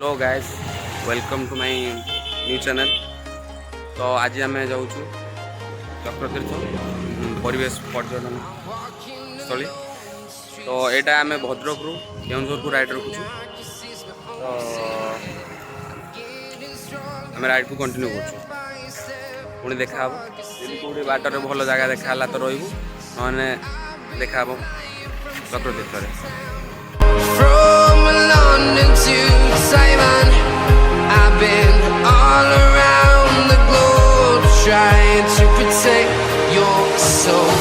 Hello guys, welcome to my new channel. तो आज आम जाऊँ चक्रतीर्थ परिवेश पर्यटन स्थली। तो यहाँ आम भद्रक रु केउझर को राइड रखुचु। तो आम राइड को कंटिन्यू करूँ पुणी देखा कौटी बाटर भल जगह देखा तो रही ना देखा Chakratirtha. From London to Taiwan, I've been all around the globe trying to protect your soul.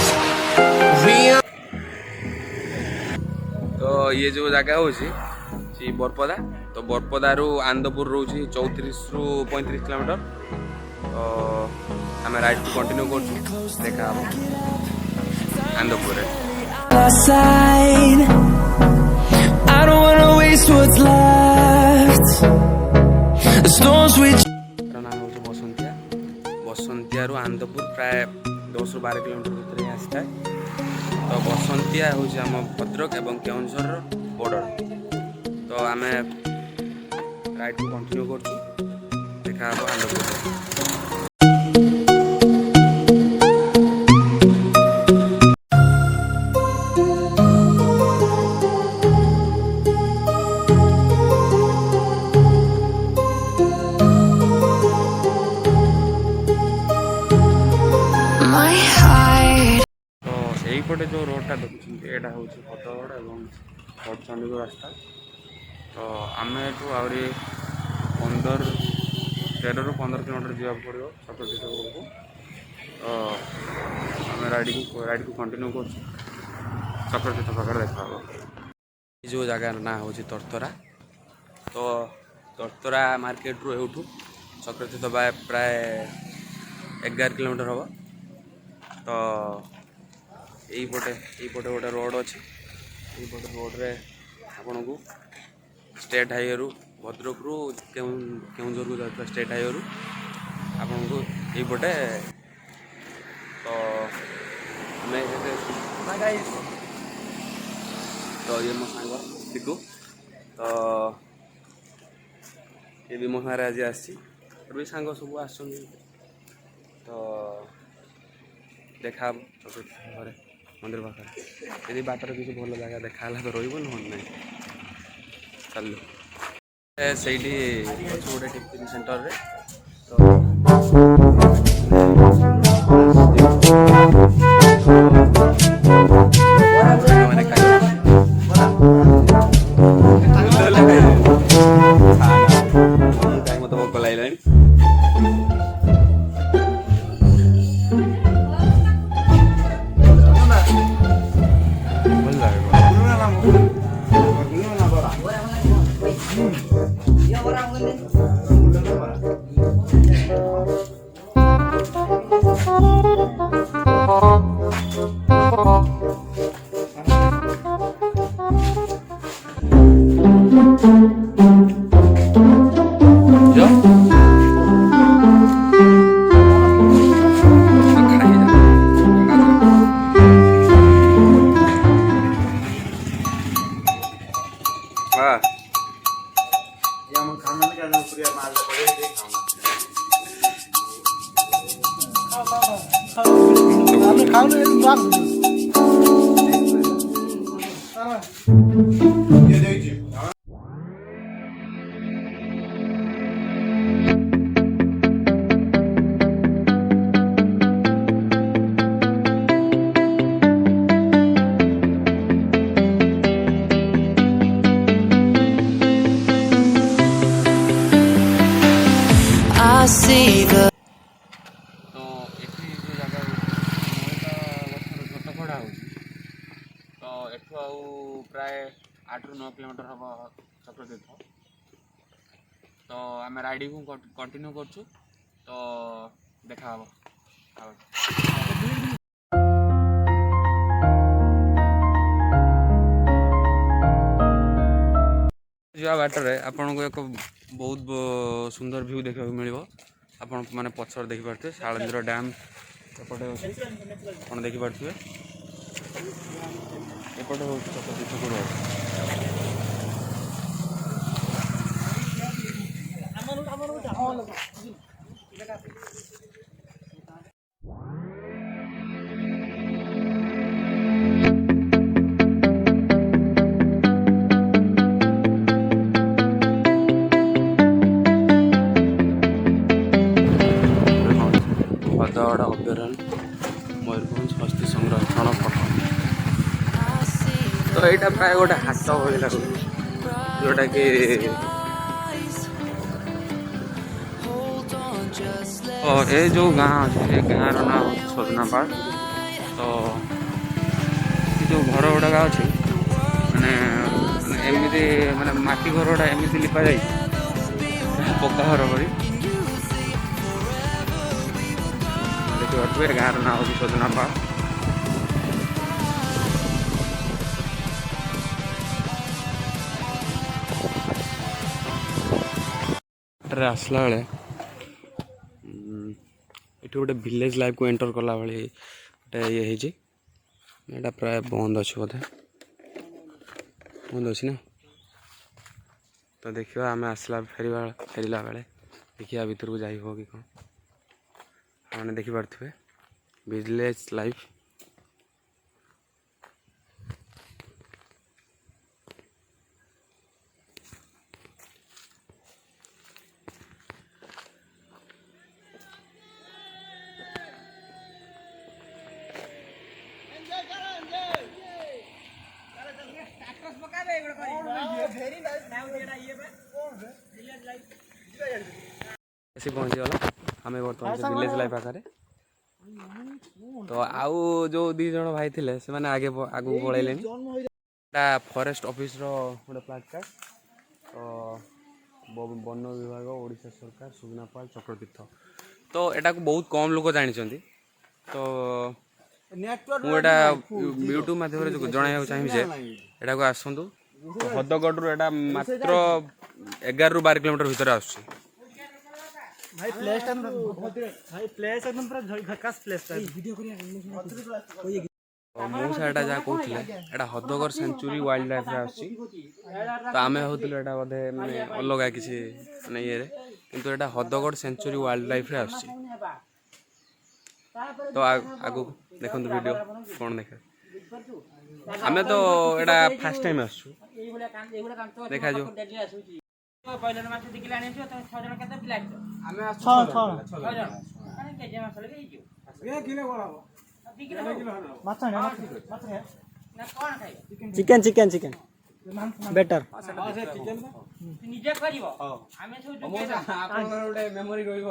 तो ये जो जगह हूँ बरपदा। तो बरपदा रु आनंदपुर रोच 34 रु 35 किलोमीटर। तो आम राइड को कंटिन्यू कर देखा Anandpur. I don't wanna waste what's left. The storms we नाम हूँ बसंतिया। बसंतिया रु आनंदपुर प्राय 10 रु 12 किलोमीटर भीतर ही आसता है। तो बसंतिया हूँ आम भद्रक एवं केउझर बॉर्डर। तो आम राइड को कंटिन्यू कर देखा आनंदपुर। यहीपटे जो रोडटा देखुं यहाँ हूँ फतेगढ़ और गड़चंडी रास्ता। तो आम एठू आहरी 13 रु 15 किलोमीटर जावाक पड़ो चक्रतीर्थ को। तो आम राइड को कंटिन्यू कर चक्रतीर्थ पाखे देखा जो जगार ना हूँ तरतरा। तो तरतरा मार्केट रु एठू चक्रतीर्थ प्राय 11 किलोमीटर हम। तो यहीपटे गोटे रोड अच्छे। यहीपटे रोड्रे आपण को स्टेट हाईवे रु भद्रक रु केउझर को जाता स्टेट हाईवे रु आपण को यहीपटे। तो तो ये मो सांग दिकु। तो ये भी मो सारे आज आसी सांग सब आस। तो देखा घरे मंदिर पाखे यदि बाटर किसी भल जगह देखा तो रही ना चल से गोटे टिफिन सेंटर रे। मत भोक लगे I see the तो ये जो जगह छोट खड़ा हो। तो एठू आउ प्राय 8 रु 9 किलोमीटर हम चक्रतीर्थ। तो आम राइडिंग को कंटिन्यू करछु। तो देखा जा बाटर आपन को एक बहुत सुंदर व्यू देखा मिल। आपण मैंने पछर देखिपे शालेन्द्र डैम एपटे अच्छे आप देखिपे। एपटे हूँ चक्रतीर्थ रोड। ହଦଗଡ଼ ଅଭୟାରଣ୍ୟ ମୟୂରଭଞ୍ଜ ହସ୍ତୀ ସଂରକ୍ଷଣ ଫଟୋ। ତ ଏଇଟା ପ୍ରାୟ ଗୋଟେ ହାଟ ଭଳି ଲାଗୁଛି, ଯେଉଁଟାକି ଏ ଯେଉଁ ଗାଁ ଅଛି ଏ ଗାଁର ନାଁ ହେଉଛି ସଜନାପାଳ। ତ ଏ ଯେଉଁ ଘର ଗୁଡ଼ାକ ଅଛି ମାନେ ଏମିତି ମାନେ ମାଟି ଘର ଗୁଡ଼ା ଏମିତି ଲିପା ଯାଇଛି ପକ୍କା ଘର କରି। ଦେଖିପାରୁଥିବେ ଏ ଗାଁର ନାଁ ହେଉଛି ସଜନାପାଳ। ରେ ଆସିଲା ବେଳେ ଏଠି ଗୋଟେ ଭିଲେଜ୍ ଲାଇଫ୍କୁ ଏଣ୍ଟର କଲା ଭଳି ଗୋଟେ ଇଏ ହେଇଛି। ଏଇଟା ପ୍ରାୟ ବନ୍ଦ ଅଛି ବୋଧେ, ବନ୍ଦ ଅଛି ନା। ତ ଦେଖିବା ଆମେ ଫେରିଲା ବେଳେ ଦେଖିବା ଭିତରକୁ ଯାଇ ହେବ କି କ'ଣ। ଆପଣ ଦେଖିପାରୁଥିବେ ଭିଲେଜ୍ ଲାଇଫ୍। ଆସି ପହଞ୍ଚିଗଲା ଆମେ ବର୍ତ୍ତମାନ ଭିଲେଜ୍ ଲାଇଫ୍ ପାଖରେ। ତ ଆଉ ଯେଉଁ 2 ଜଣ ଭାଇ ଥିଲେ ସେମାନେ ଆଗକୁ ପଳେଇଲେଣି। ଏଇଟା ଫରେଷ୍ଟ ଅଫିସର ଗୋଟେ ପ୍ଲାକାର୍ଡ। ତ ବନ ବିଭାଗ ଓଡ଼ିଶା ସରକାର ସୁଜନାପାଳ ଚକ୍ରତୀର୍ଥ। ତ ଏଟାକୁ ବହୁତ କମ୍ ଲୋକ ଜାଣିଛନ୍ତି। ତ ମୁଁ ଏଇଟା ୟୁଟ୍ୟୁବ୍ ମାଧ୍ୟମରେ ଜଣାଇବାକୁ ଚାହିଁବି ଯେ ଏଟାକୁ ଆସନ୍ତୁ। ହଦଗଡ଼ରୁ ଏଇଟା ମାତ୍ର 11 ରୁ 12 କିଲୋମିଟର ଭିତରେ ଆସୁଛି। भाई प्लेस टाइम भाई प्लेस एकदम पूरा झकास प्लेस टाइम ମୁଁ ସେଇଟା ଯାହା କହୁଥିଲେ ଏଇଟା ହଦଗଡ଼ ସେଞ୍ଚୁରୀ ୱାଇଲ୍ଡ ଲାଇଫ୍ରେ ଆସୁଛି। ତ ଆମେ ଭାବୁଥିଲୁ ଏଇଟା ବୋଧେ ମାନେ ଅଲଗା କିଛି ମାନେ ଇଏରେ, କିନ୍ତୁ ଏଇଟା ହଦଗଡ଼ ସେଞ୍ଚୁରୀ ୱାଇଲ୍ଡ ଲାଇଫ୍ରେ ଆସୁଛି। ତ ଆଗକୁ ଦେଖନ୍ତୁ ଭିଡ଼ିଓ କ'ଣ ଦେଖିବା। ଆମେ ତ ଏଇଟା ଫାର୍ଷ୍ଟ ଟାଇମ୍ ଆସୁଛୁ, ଦେଖାଯିବ। चिकन चिकन चिकन बेटर ନିଜେ କରିବ ଆମେ ସବୁ ଗୋଟେ ମେମୋରି ରହିବ।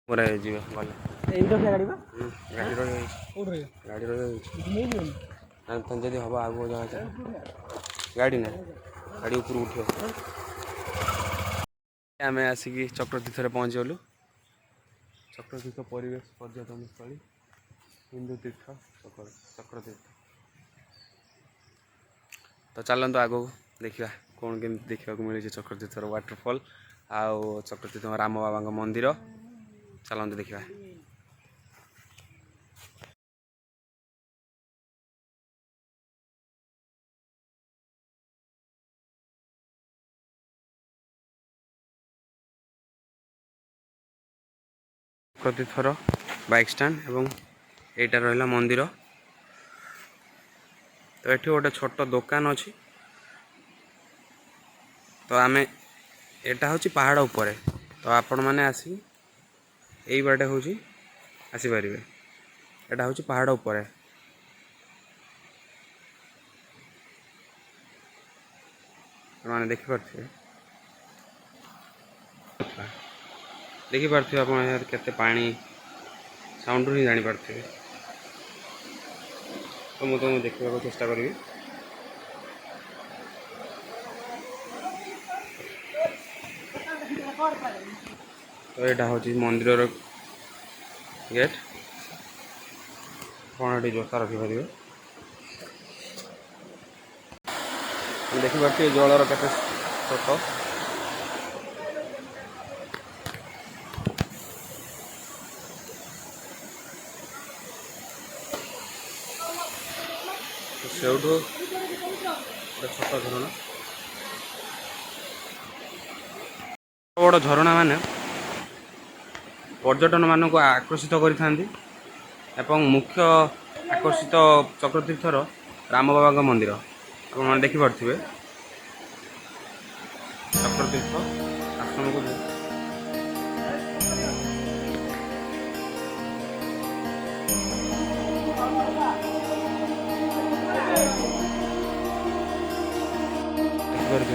ପୁରା ଯିବା ଗଲେ ଗାଡ଼ି ରହିଯାଇଛି ଯଦି ହେବ ଆଗକୁ ଜଣା ଗାଡ଼ି ନା ଗାଡ଼ି ଉପରକୁ ଉଠିବ। ଆମେ ଆସିକି ଚକ୍ରତୀର୍ଥରେ ପହଞ୍ଚିଗଲୁ। ଚକ୍ରତୀର୍ଥ ପରିବେଶ ପର୍ଯ୍ୟଟନ ସ୍ଥଳୀ ହିନ୍ଦୁ ତୀର୍ଥ ଚକ୍ରତୀର୍ଥ। ତ ଚାଲନ୍ତୁ ଆଗକୁ ଦେଖିବା କ'ଣ କେମିତି ଦେଖିବାକୁ ମିଳିଛି ଚକ୍ରତୀର୍ଥର ୱାଟରଫଲ୍ ଆଉ ଚକ୍ରତୀର୍ଥ ରାମ ବାବାଙ୍କ ମନ୍ଦିର। ଚାଲନ୍ତୁ ଦେଖିବା। ଚକ୍ରତୀର୍ଥର ବାଇକ୍ ଷ୍ଟାଣ୍ଡ ଏବଂ ଏଇଟା ରହିଲା ମନ୍ଦିର। ତ ଏଠି ଗୋଟେ ଛୋଟ ଦୋକାନ ଅଛି। ତ ଆମେ ଏଇଟା ହେଉଛି ପାହାଡ଼ ଉପରେ। ତ ଆପଣମାନେ ଆସିକି ଏଇ ବାଟେ ହେଉଛି ଆସିପାରିବେ। ଏଇଟା ହେଉଛି ପାହାଡ଼ ଉପରେ। ଆପଣମାନେ ଦେଖିପାରୁଥିବେ ଆପଣ ଏହାର କେତେ ପାଣି ସାଉଣ୍ଡରୁ ହିଁ ଜାଣିପାରୁଥିବେ। ତ ମୁଁ ତୁମକୁ ଦେଖିବାକୁ ଚେଷ୍ଟା କରିବି। ତ ଏଇଟା ହେଉଛି ମନ୍ଦିରର ଗେଟ୍। ଆପଣ ଏଠି ଜୋତା ରଖିପାରିବେ। ଦେଖିପାରୁଥିବେ ଜଳର କେତେ ସ୍ରୋତ। ସେଇଠୁ ଗୋଟେ ଛୋଟ ଝରଣା, ବଡ଼ ଝରଣା ମାନେ ପର୍ଯ୍ୟଟନ ମାନଙ୍କୁ ଆକର୍ଷିତ କରିଥାନ୍ତି ଏବଂ ମୁଖ୍ୟ ଆକର୍ଷିତ ଚକ୍ରତୀର୍ଥର ରାମ ବାବାଙ୍କ ମନ୍ଦିର ଆପଣମାନେ ଦେଖିପାରୁଥିବେ। ଚକ୍ରତୀର୍ଥ ଆଶ୍ରମକୁ ଦେଖିପାରୁଥିବେ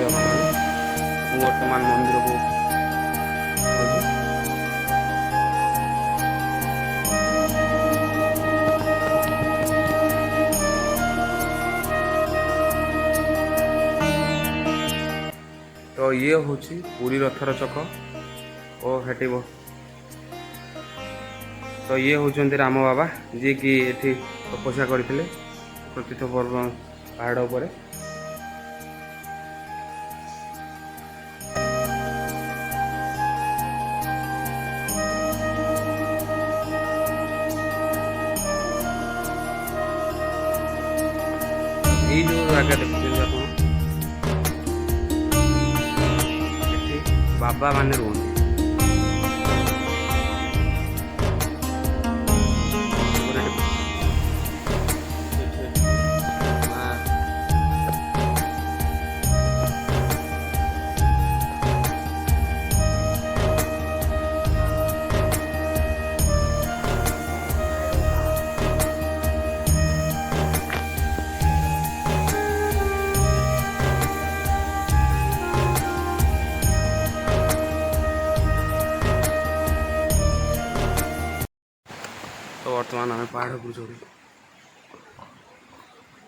ଆପଣମାନେ। ମୁଁ ବର୍ତ୍ତମାନ ମନ୍ଦିରକୁ ତ ଇଏ ହେଉଛି ପୁରୀ ରଥର ଚକ ଓ ହେଠି ତ ଇଏ ହେଉଛନ୍ତି ରାମ ବାବା, ଯିଏକି ଏଠି ତପସ୍ୟା କରିଥିଲେ ଚକ୍ରତୀର୍ଥ ପର୍ବ ପାହାଡ଼ ଉପରେ। ଏଇ ଯେଉଁ ଜାଗା ଦେଖୁଛନ୍ତି ଆପଣ, ଏଠି ବାବା ମାନେ ରୁହନ୍ତି। ତ ବର୍ତ୍ତମାନ ଆମେ ପାହାଡ଼ ଉପରୁ ଚଢ଼ୁ।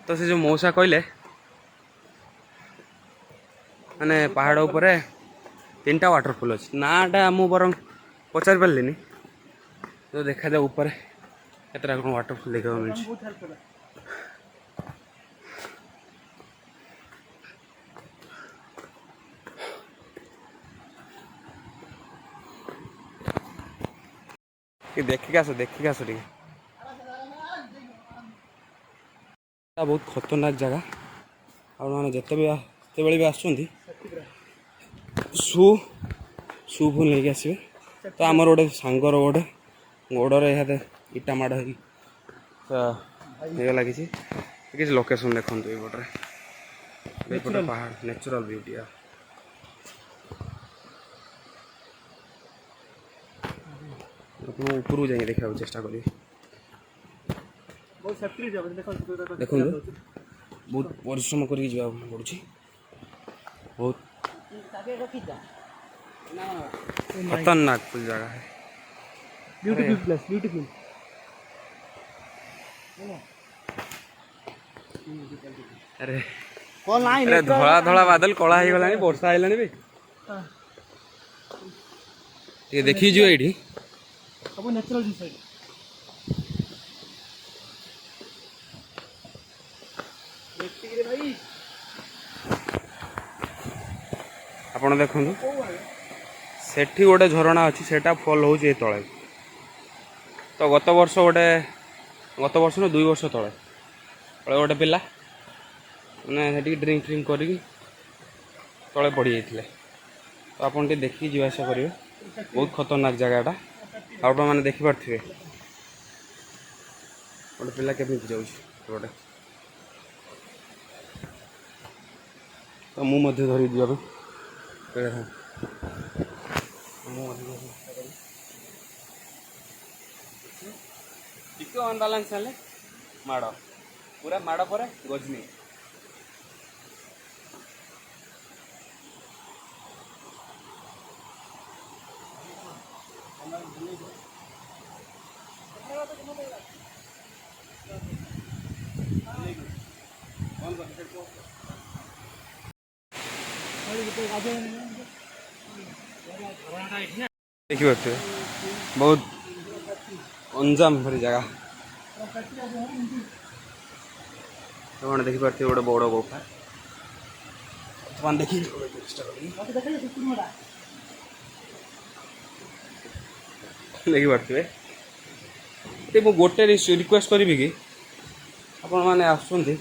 ତ ସେ ଯେଉଁ ମଉସା କହିଲେ ମାନେ ପାହାଡ଼ ଉପରେ 3ଟା ୱାଟରଫଲ୍ ଅଛି, ନାଁଟା ମୁଁ ବରଂ ପଚାରି ପାରିଲିନି। ତ ଦେଖାଯାଉ ଉପରେ କେତେଟା କ'ଣ ୱାଟରଫଲ୍ ଦେଖିବାକୁ ମିଳୁଛି। ଦେଖିକି ଆସ ଟିକେ। ବହୁତ ଖତରନାକ ଜାଗା। ଆପଣମାନେ ଯେତେବେଳେ ବି ଆସୁଛନ୍ତି ସୁ ଫୁଲ୍ ନେଇକି ଆସିବେ। ତ ଆମର ଗୋଟେ ସାଙ୍ଗର ଗୋଡ଼ରେ ଏହା ଇଟା ମାଡ଼ ହେଇଗଲା କିଛି ଲୋକେସନ୍ ଦେଖନ୍ତୁ। ଏଇପଟେ ପାହାଡ଼ ନ୍ୟାଚୁରାଲ୍ ବିୟୁଟି। ଆପଣ ଉପରକୁ ଯାଇକି ଦେଖିବାକୁ ଚେଷ୍ଟା କରିବେ। ଦେଖନ୍ତୁ ବହୁତ ପରିଶ୍ରମ କରିକି ଯିବାକୁ ପଡ଼ୁଛି। ବହୁତ खतरनाक कुछ जगह है, ब्यूटीफुल प्लेस, ब्यूटीफुल। अरे कॉल नहीं अरे धड़ा धड़ा बादल कला हो गलानी, वर्षा आइलानी बे ये देखि जो एठी सब नेचुरल जिंस भाई ଆପଣ ଦେଖନ୍ତୁ ସେଠି ଗୋଟେ ଝରଣା ଅଛି, ସେଟା ଫଲ୍ ହେଉଛି ଏ ତଳେ। ତ ଗତ ବର୍ଷ ନା 2 ବର୍ଷ ତଳେ ଗୋଟେ ପିଲା ମାନେ ସେଠିକି ଡ୍ରିଙ୍କ କରିକି ତଳେ ପଡ଼ିଯାଇଥିଲେ। ତ ଆପଣ ଟିକେ ଦେଖିକି ଯିବା ଆସିବା କରିବେ। ବହୁତ ଖତରନାକ ଜାଗାଟା। ଆପଣମାନେ ଦେଖିପାରୁଥିବେ ଗୋଟେ ପିଲା କେମିତି ଯାଉଛି ଗୋଟେ। ତ ମୁଁ ମଧ୍ୟ ଧରିକି ଯିବା ପାଇଁ ଟିକେ ଅନବାଲାନ୍ସ ହେଲେ ମାଡ଼, ପୁରା ମାଡ଼ ପରେ ଗଜନି। ଦେଖିପାରୁଥିବେ ବହୁତ ଅଞ୍ଜାମ ଭରି ଜାଗା। ଆପଣ ଦେଖିପାରୁଥିବେ ଗୋଟେ ବଡ଼ ଗୁମ୍ଫା। ଦେଖିପାରୁଥିବେ। ମୁଁ ଗୋଟେ ରିକ୍ୱେଷ୍ଟ କରିବି କି ଆପଣମାନେ ଆସୁଛନ୍ତି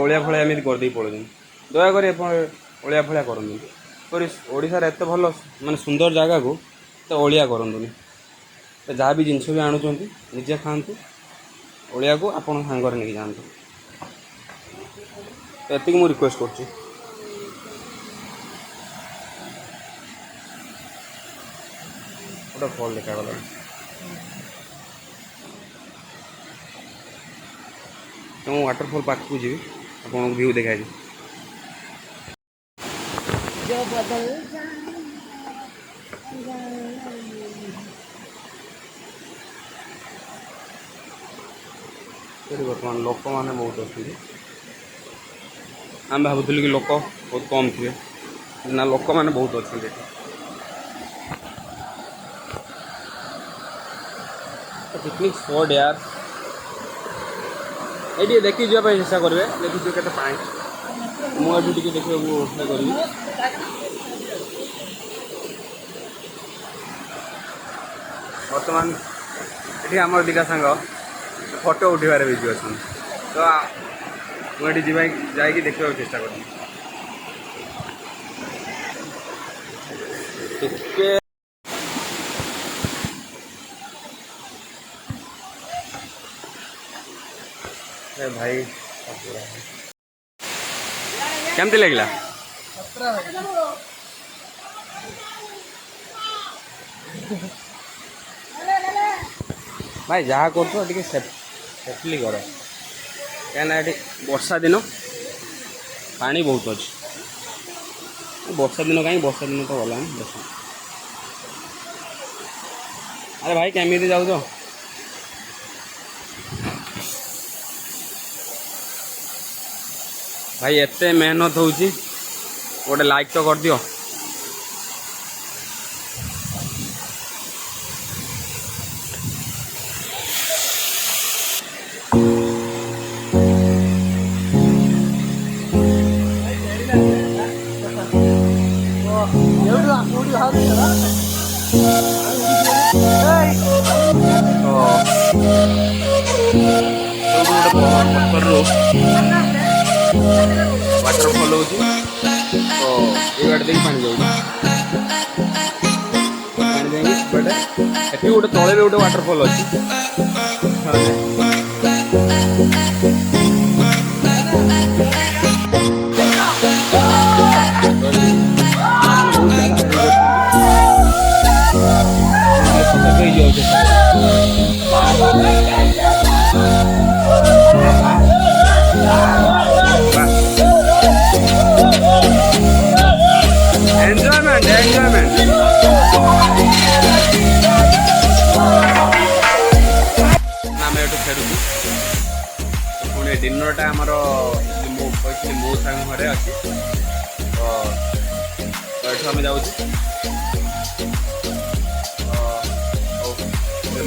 ଅଳିଆ ଫଳିଆ ଏମିତି କରିଦେଇ ପଳଉଛନ୍ତି। ଦୟାକରି ଆପଣ ଅଳିଆ ଫଳିଆ କରନ୍ତୁନି। ଓଡ଼ିଶାରେ ଏତେ ଭଲ ମାନେ ସୁନ୍ଦର ଜାଗାକୁ ଏତେ ଅଳିଆ କରନ୍ତୁନି। ଯାହା ବି ଜିନିଷ ବି ଆଣୁଛନ୍ତି ନିଜେ ଖାଆନ୍ତୁ, ଅଳିଆକୁ ଆପଣ ସାଙ୍ଗରେ ନେଇକି ଯାଆନ୍ତୁ। ତ ଏତିକି ମୁଁ ରିକ୍ୱେଷ୍ଟ କରୁଛି। ଗୋଟେ ଫଲ୍ ଦେଖାଗଲାଣି। ମୁଁ ୱାଟରଫଲ୍ ପାଖକୁ ଯିବି, ଆପଣଙ୍କୁ ଭିଉ ଦେଖାଇବି। ଏଠି ବର୍ତ୍ତମାନ ଲୋକମାନେ ବହୁତ ଅଛନ୍ତି। ଆମେ ଭାବୁଥିଲୁ କି ଲୋକ ବହୁତ କମ୍ ଥିବେ, ନା ଲୋକମାନେ ବହୁତ ଅଛନ୍ତି ଏଠି। ପିକନିକ୍ ସ୍ପଟ୍ ୟାର। ଏଇଠି ଦେଖି ଯିବା ପାଇଁ ଚେଷ୍ଟା କରିବେ, ଦେଖିଛୁ କେତେ ପାଣି। ମୁଁ ଏଠି ଟିକେ ଦେଖିବାକୁ ଚେଷ୍ଟା କରିବି। ବର୍ତ୍ତମାନ ଏଠି ଆମର ଦୁଇଟା ସାଙ୍ଗ ଫଟୋ ଉଠାଇବାରେ ବିଜି ଅଛନ୍ତି, ତ ମୁଁ ଏଠି ଯାଇକି ଦେଖିବାକୁ ଚେଷ୍ଟା କରିବି। ଟିକେ ଭାଇ କେମିତି ଲାଗିଲା? ଭାଇ ଯାହା କରୁଛ ଟିକେ ସେଫଲି କର, କାହିଁକିନା ଏଠି ବର୍ଷା ଦିନ ପାଣି ବହୁତ ଅଛି। ବର୍ଷା ଦିନ କାହିଁ, ବର୍ଷା ଦିନ ତ ଗଲାଣି। ଆରେ ଭାଇ କେମିତି ଯାଉଛ? ଭାଇ ଏତେ ମେହନତ ହେଉଛି, ଗୋଟେ ଲାଇକ୍ ତ କରିଦିଅ। ପଥରରୁ ୱାଟରଫଲ୍ ହେଉଛି, ତ ଏଇ ବାଟ ଦେଇକି ପାଣି ଯାଉଛି। ପାଣି ଯାଇକି ସେପଟେ ଏଠି ଗୋଟେ ତଳେ ବି ଗୋଟେ ୱାଟରଫଲ୍ ଅଛି। Enjoyment. ଆମେ ଏଠୁ ଫେରୁଛୁ। ପୁଣି ଡିନରଟା ଆମର ମୁଁ କହିଥିଲି ମୋ ସାଙ୍ଗ ଘରେ ଅଛି, ତ ଏଠୁ ଆମେ ଯାଉଛୁ।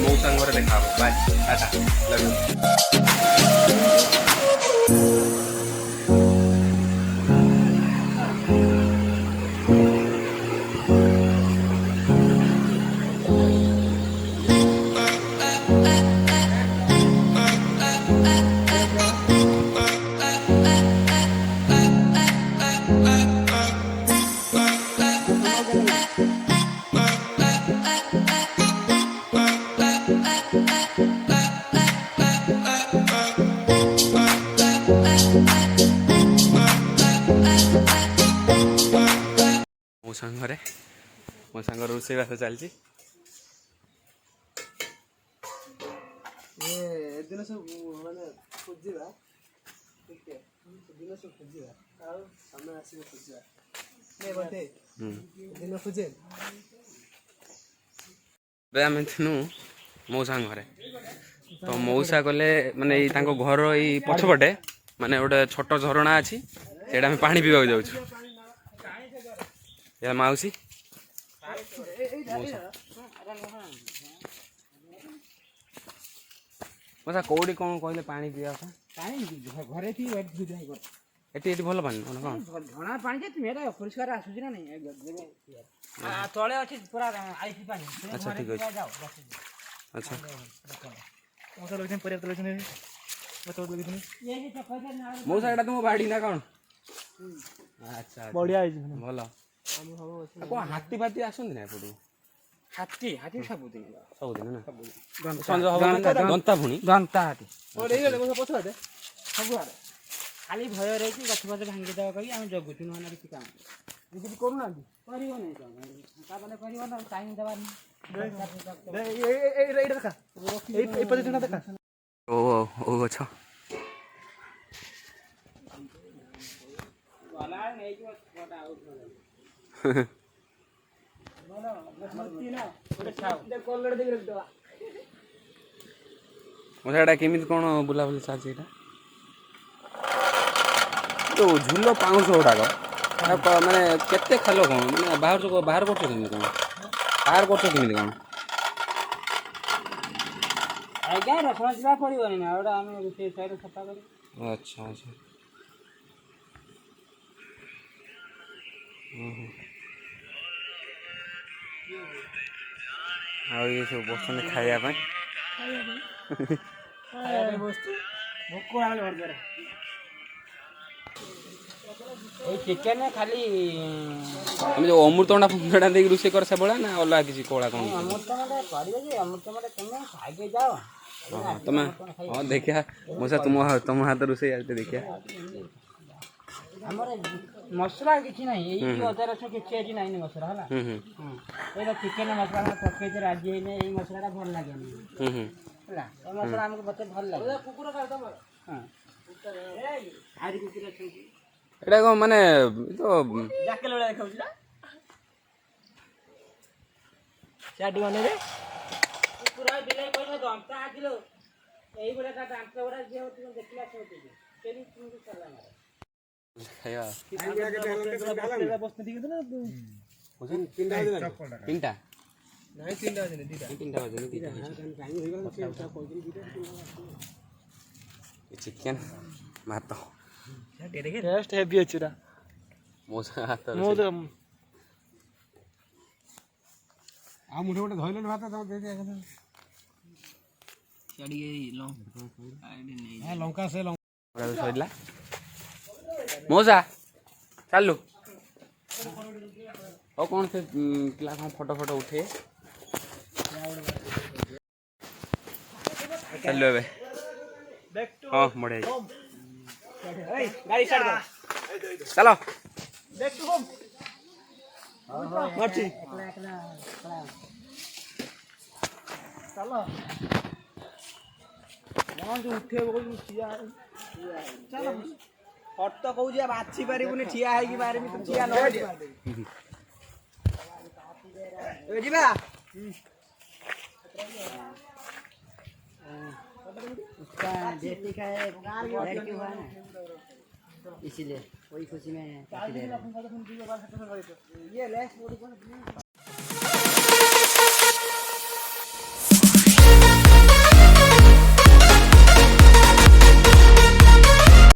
ମୋ ସାଙ୍ଗ ଘରେ ଦେଖା ହବ। Bye, tata, love you. ମୋ ସାଙ୍ଗର ରୋଷେଇବାସ ଚାଲିଛି। ଏଦିନ ସବୁ ମାନେ ଖୋଜିବା, ଟିକେ ଦିନ ସବୁ ଖୋଜିବା, ଆଉ ଆମେ ଆସିବ ଖୋଜିବା ଦିନ ଖୋଜେ। ଏବେ ଆମେ ଥିନୁ ମଉସାଙ୍କ ଘରେ। ତ ମଉସା ଗଲେ ମାନେ ଏଇ ତାଙ୍କ ଘର ଏଇ ପଛପଟେ ମାନେ ଗୋଟେ ଛୋଟ ଝରଣା ଅଛି, ସେଇଟା ଆମେ ପାଣି ପିଇବାକୁ ଯାଉଛୁ। ଏହା ମାଉସୀ ମଉସା କୋଉଠି କ'ଣ କହିଲେ ପାଣି ପିଇବା କଥା? ଘରେ ଏଠି ଏଠି ଭଲ ପାଣି ମାନେ କ'ଣ? ଝରଣା ପାଣି ଯେ ତୁମେ ଏଇଟା ଅପରିଷ୍କାର ଆସୁଛି ନା ନାଇଁ, ତଳେ ଅଛି ପୁରା ଆଇସି ପାଣି। ଆଚ୍ଛା ଠିକ୍ ଅଛି। ଆଚ୍ଛା ପରିବା मौसा एटा तुम बाड़ी ना कौन अच्छा बढ़िया ହେଇଛି भल ଆମ ସବୁ ଅଛି कौन हाथी फाती आसନ୍ତି ना एपटू ହାତୀ ହାତୀ ସବୁଦିନ ସବୁଦିନ ନା ଦନ୍ତା ସଞ୍ଜ ହବ ଦନ୍ତା ପୁଣି ଦନ୍ତା ହାତୀ ଓ ଦେଇଗଲେ ମୋ ପଛଆଡେ ସବୁଆଡେ ଖାଲି ଭୟ ରହିଛି ଗଛ ଫଛ ଭାଙ୍ଗିଦେବା କହି ଆମେ ଜଗୁଛୁ ନହେଲେ କିଛି କାମ କିଛି କରୁନାହାନ୍ତି କରିବନି ତାପରେ କରିବ ନା ଟାଇମ୍ ଦେବାର ଏଇଟା ଦେଖା ଏଇ ପଜିସନଟା ଦେଖା ଓ ଓ ଗଛ मौसा एटा केमिति कौन बुलाबुली चालछि एटा तो झुल पाउंस गुड़ाक माने केते खाल कौन माने बाहर करछ केमिति कौन बाहर करछ केमिति कौन ଆଜ୍ଞା ରସୁଣ ଯିବା ପଡ଼ିବନି ନା ଏଇଟା ଆମେ ରୋଷେଇ ସାଇଡ଼ ସଫା କରି अच्छा अच्छा ଆଉ ଇଏ ସବୁ ବସୁଛନ୍ତି ଖାଇବା ପାଇଁ ଭୋକ ଆଗେ ଭରଜରା ଏଇ ଚିକେନ ଖାଲି ଆମେ ଯୋଉ ଅମୃତଭଣ୍ଡା ଫଣ୍ଡା ଦେଇକି ରୋଷେଇ କର ସେଭଳିଆ ନା ଅଲଗା କିଛି କଳା କ'ଣ ଅମୃତଭଣ୍ଡା କରିବେ ଯେ ଅମୃତଭଣ୍ଡା ତମେ ଖାଇକି ଯାଅ ହଁ ତମେ ହଁ ଦେଖିଆ ମଉସା ତମ ହାତ ରୋଷେଇ ଆଜି ଦେଖିଆ ଆମର ମସଲା କିଛି ନାହିଁ ଏଇ ଯୋଉ ଅଦା ରସୁଣ କିଛି ଆଜି ନାହିଁ ମସଲା ହେଲା ଏଇଟା ଚିକେନ ମସଲା ଆମେ ପକେଇଛି ରାଜି ହେଇନି ଏଇ ମସଲାଟା ଭଲ ଲାଗେନି ହେଲା ଏ ମସଲା ଆମକୁ ମତେ ଭଲ ଲାଗେ କୁକୁର ଖାଉ ତମର ହଁ ଆରି କୁକୁର ଅଛନ୍ତି ଏଇଟା କ'ଣ ମାନେ ତ ଜାକେଲ ଭଳିଆ ଦେଖାଉଛି ନା ଚାଟି ବନେଇବେ କୁକୁର ବିଲେଇ କହିଲେ ଦନ୍ତା ହାତିଲୋ ଏଇଭଳିଆ ତା ଦାନ୍ତ ଗୁଡ଼ା ଯିଏ ହଉଛି ଦେଖିଲା ଶୋଇଛି କେମିତି ତୁମକୁ ଚାଲା ମାରେ ଖାଇବା ତିନିଟା ନାଇଁ ତିନିଟା ଅଛି ଦିଟା ଚିକେନ ଭାତ ଟେଷ୍ଟ ହେଭି ଅଛି ରା ମଉସା ହାତ ମୁଁ ତ ଆଉ ମୁଠେ ଗୋଟେ ଧଇଲନି ଭାତ ତମ ଦେଇ ଦିଆ କଥା ଲଙ୍କା ସେ ଲଙ୍କା ସରିଲା ମଉସା ଚାଲୁ ଆଉ କ'ଣ ସେ ପିଲା କ'ଣ ଫଟୋ ଉଠେ ଚାଲୁ ଏବେ ହଁ ବଢ଼ିଆ ଗାଡ଼ି ଷ୍ଟାର୍ଟ କର ଚାଲ ବ୍ୟାକ୍ ଟୁ ହୋମ୍ ମାରଛି ଚାଲ କ'ଣ ଯୋଉ ଉଠେଇବ କହୁଛୁ ଠିଆ ଚାଲ ଫଟୋ କହୁଛି ବାଛି ପାରିବୁନି ଠିଆ ହେଇକି ପାରିବି ତୁ ଠିଆ ନ ଯିବା उसका देसी का है लड़की हुआ ना इसीलिए वही खुशी में काटी दे रहे हैं। ये लेस